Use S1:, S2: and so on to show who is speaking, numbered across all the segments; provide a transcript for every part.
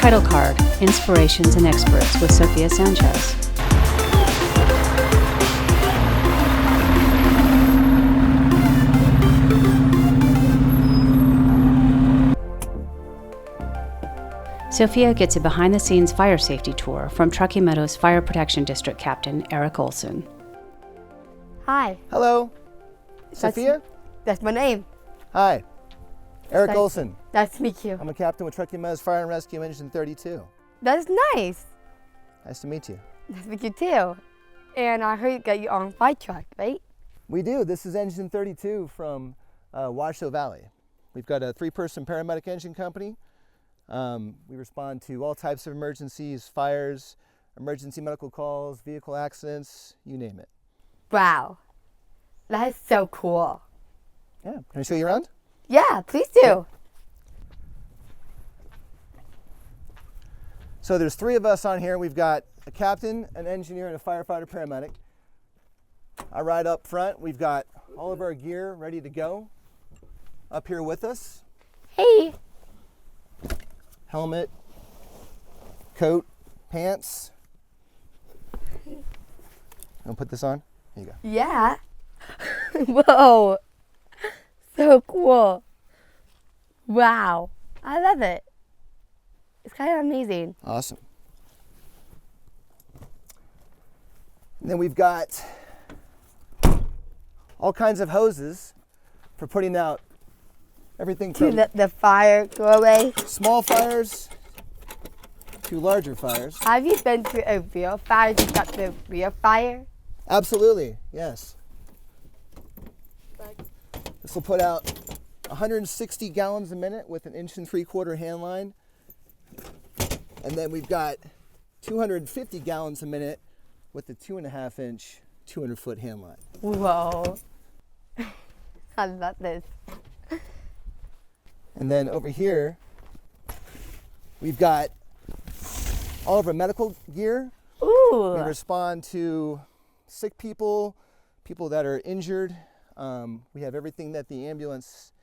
S1: Title Card, Inspirations and Experts with Sofia Sanchez. Sofia gets a behind-the-scenes fire safety tour from Truckee Meadows Fire Protection District Captain Eric Olsen.
S2: Hi.
S3: Hello. Sofia?
S2: That's my name.
S3: Hi. Eric Olsen.
S2: Nice to meet you.
S3: I'm a captain with Truckee Meadows Fire and Rescue Engine 32.
S2: That's nice.
S3: Nice to meet you.
S2: Nice to meet you too. And I heard you got your own fire truck, right?
S3: We do. This is Engine 32 from Washoe Valley. We've got a 3-person paramedic engine company. We respond to all types of emergencies, fires, emergency medical calls, vehicle accidents, you name it.
S2: Wow. That is so cool.
S3: Yeah. Can I show you around?
S2: Yeah, please do.
S3: So there's 3 of us on here. We've got a captain, an engineer, and a firefighter paramedic. I ride up front. We've got all of our gear ready to go up here with us.
S2: Hey.
S3: Helmet, coat, pants. I'll put this on. Here you go.
S2: Yeah. Whoa. So cool. Wow. I love it. It's kind of amazing.
S3: Awesome. And then we've got all kinds of hoses for putting out everything
S2: To
S3: from
S2: let the fire go away.
S3: small fires to larger fires.
S2: Have you been to a real fire? You got the real fire?
S3: Absolutely, yes. This will put out 160 gallons a minute with an 1.75-inch hand line. And then we've got 250 gallons a minute with a 2.5-inch, 200-foot hand line.
S2: Whoa. I love this.
S3: And then over here, we've got all of our medical gear.
S2: Ooh.
S3: We respond to sick people, people that are injured. We have everything that the ambulance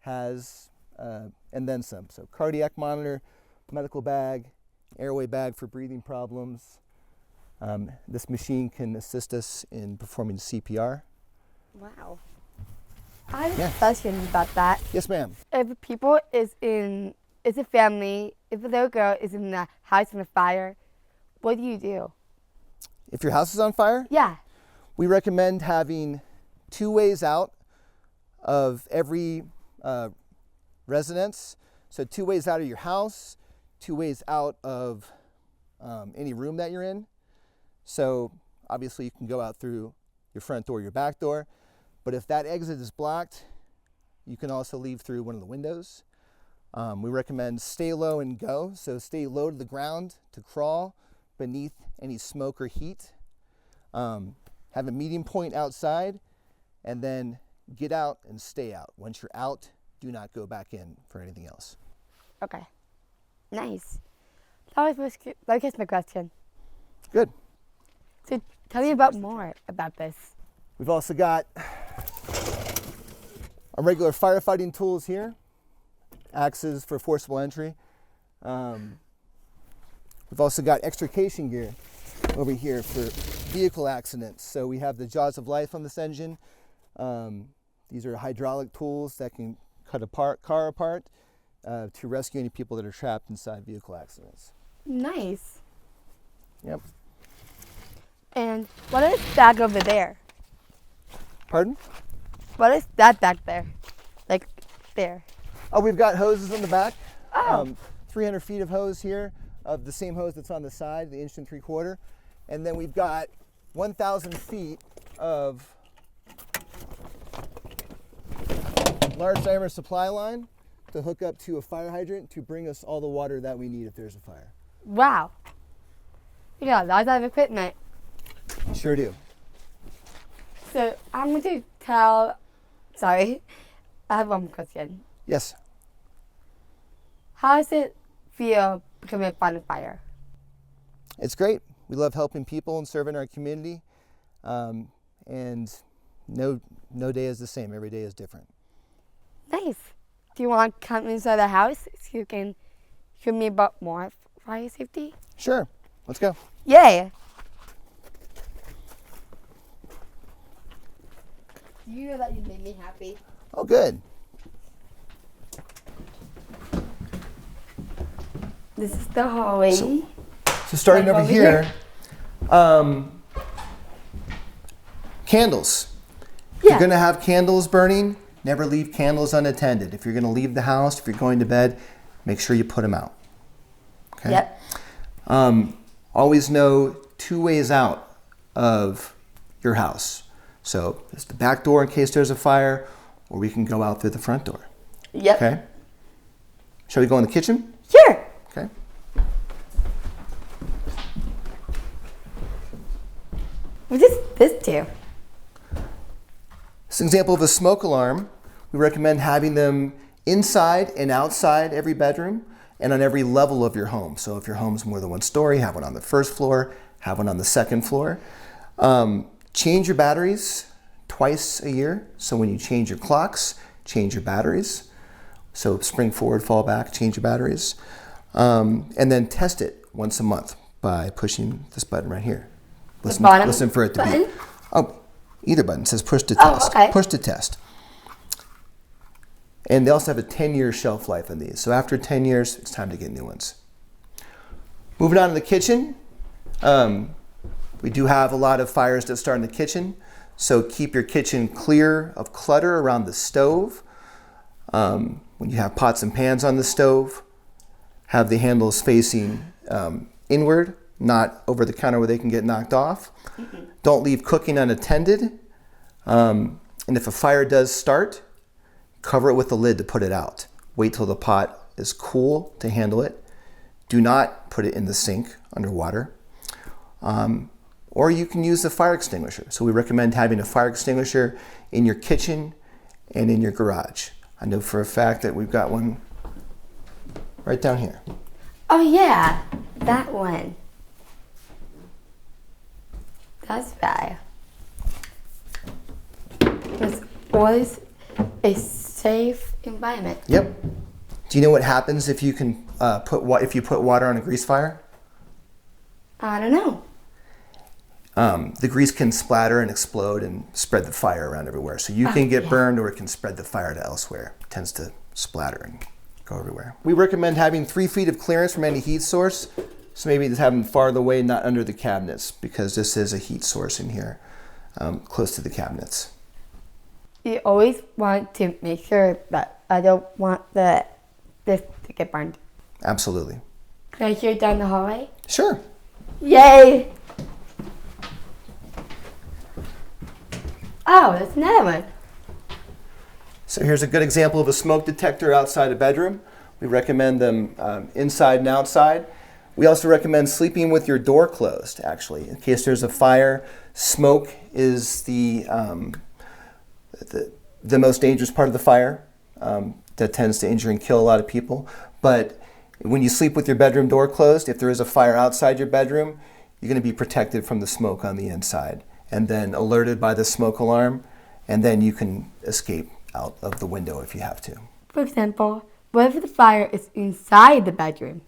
S3: has and then some. So cardiac monitor, medical bag, airway bag for breathing problems. This machine can assist us in performing CPR.
S2: Wow. I have a question about that.
S3: Yes, ma'am.
S2: If it's a family, if a little girl is in the house in a fire, what do you do?
S3: If your house is on fire,
S2: Yeah.
S3: we recommend having 2 ways out of every residence. So 2 ways out of your house, 2 ways out of any room that you're in. So obviously you can go out through your front door, your back door. But if that exit is blocked, you can also leave through one of the windows. We recommend stay low and go. So stay low to the ground to crawl beneath any smoke or heat. Have a medium point outside, and then get out and stay out. Once you're out, do not go back in for anything else.
S2: Okay. Nice. That was my question.
S3: Good.
S2: So tell me about more about this.
S3: We've also got our regular firefighting tools here. Axes for forcible entry. We've also got extrication gear over here for vehicle accidents. So we have the jaws of life on this engine. These are hydraulic tools that can cut a car apart to rescue any people that are trapped inside vehicle accidents.
S2: Nice.
S3: Yep.
S2: And what is that over there?
S3: Pardon?
S2: What is that back there? Like there.
S3: Oh, we've got hoses in the back.
S2: Oh.
S3: 300 feet of hose here, of the same hose that's on the side, the 1.75-inch. And then we've got 1,000 feet of large diameter supply line to hook up to a fire hydrant to bring us all the water that we need if there's a fire.
S2: Wow. You got a lot of equipment.
S3: Sure do.
S2: So I'm going to I have one question.
S3: Yes.
S2: How does it feel becoming a firefighter?
S3: It's great. We love helping people and serving our community. And no day is the same. Every day is different.
S2: Nice. Do you want to come inside the house so you can hear me about more fire safety?
S3: Sure. Let's go.
S2: Yay! You know that you made me happy.
S3: Oh, good.
S2: This is the hallway.
S3: So starting
S2: Like
S3: over here, candles. If
S2: Yeah.
S3: you're going to have candles burning, never leave candles unattended. If you're going to leave the house, if you're going to bed, make sure you put them out. Okay?
S2: Yep.
S3: Always know 2 ways out of your house. So there's the back door in case there's a fire, or we can go out through the front door.
S2: Yep.
S3: Okay? Shall we go in the kitchen?
S2: Sure.
S3: Okay.
S2: What does this do?
S3: This is an example of a smoke alarm. We recommend having them inside and outside every bedroom and on every level of your home. So if your home's more than 1 story, have one on the 1st floor, have one on the 2nd floor. Change your batteries twice a year. So when you change your clocks, change your batteries. So spring forward, fall back, change your batteries. And then test it once a month by pushing this button right here. Listen for it to
S2: button?
S3: beep. Oh, either button. It says push to
S2: Oh,
S3: test.
S2: okay.
S3: Push to test. And they also have a 10-year shelf life on these. So after 10 years, it's time to get new ones. Moving on to the kitchen. We do have a lot of fires that start in the kitchen. So keep your kitchen clear of clutter around the stove. When you have pots and pans on the stove, have the handles facing inward, not over the counter where they can get knocked off. Don't leave cooking unattended. And if a fire does start, cover it with a lid to put it out. Wait till the pot is cool to handle it. Do not put it in the sink underwater. Or you can use the fire extinguisher. So we recommend having a fire extinguisher in your kitchen and in your garage. I know for a fact that we've got one right down here.
S2: Oh yeah, that one. That's bad. It's always a safe environment.
S3: Yep. Do you know what happens if you can if you put water on a grease fire?
S2: I don't know.
S3: The grease can splatter and explode and spread the fire around everywhere. So you can get burned, or it can spread the fire to elsewhere. It tends to splatter and go everywhere. We recommend having 3 feet of clearance from any heat source. So maybe just have them farther away, not under the cabinets, because this is a heat source in here, close to the cabinets.
S2: You always want to make sure that I don't want this to get burned.
S3: Absolutely.
S2: Can I hear it down the hallway?
S3: Sure.
S2: Yay! Oh, there's another one.
S3: So here's a good example of a smoke detector outside a bedroom. We recommend them inside and outside. We also recommend sleeping with your door closed, actually, in case there's a fire. Smoke is the most dangerous part of the fire that tends to injure and kill a lot of people. But when you sleep with your bedroom door closed, if there is a fire outside your bedroom, you're going to be protected from the smoke on the inside, and then alerted by the smoke alarm, and then you can escape out of the window if you have to.
S2: For example, what if the fire is inside the bedroom?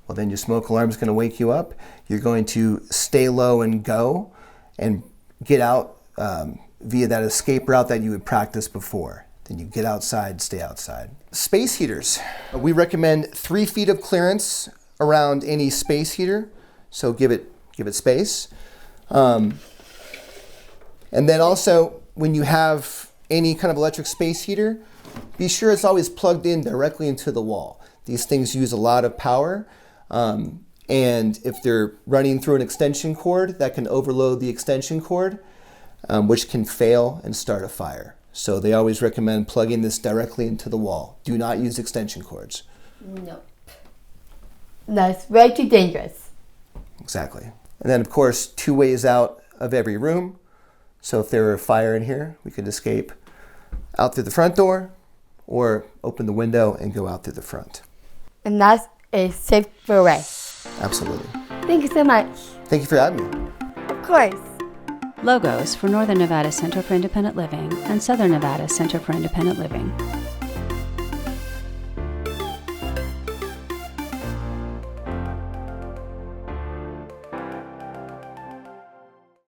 S3: Well, then your smoke alarm is going to wake you up. You're going to stay low and go and get out via that escape route that you would practice before. Then you get outside, stay outside. Space heaters. We recommend 3 feet of clearance around any space heater. So give it space. And then also, when you have any kind of electric space heater, be sure it's always plugged in directly into the wall. These things use a lot of power. And if they're running through an extension cord, that can overload the extension cord, which can fail and start a fire. So they always recommend plugging this directly into the wall. Do not use extension cords.
S2: Nope. That's way too dangerous.
S3: Exactly. And then, of course, 2 ways out of every room. So if there were a fire in here, we could escape out through the front door or open the window and go out through the front.
S2: And that's a safer way.
S3: Absolutely.
S2: Thank you so much.
S3: Thank you for having me.
S2: Of course.
S1: Logos for Northern Nevada Center for Independent Living and Southern Nevada Center for Independent Living.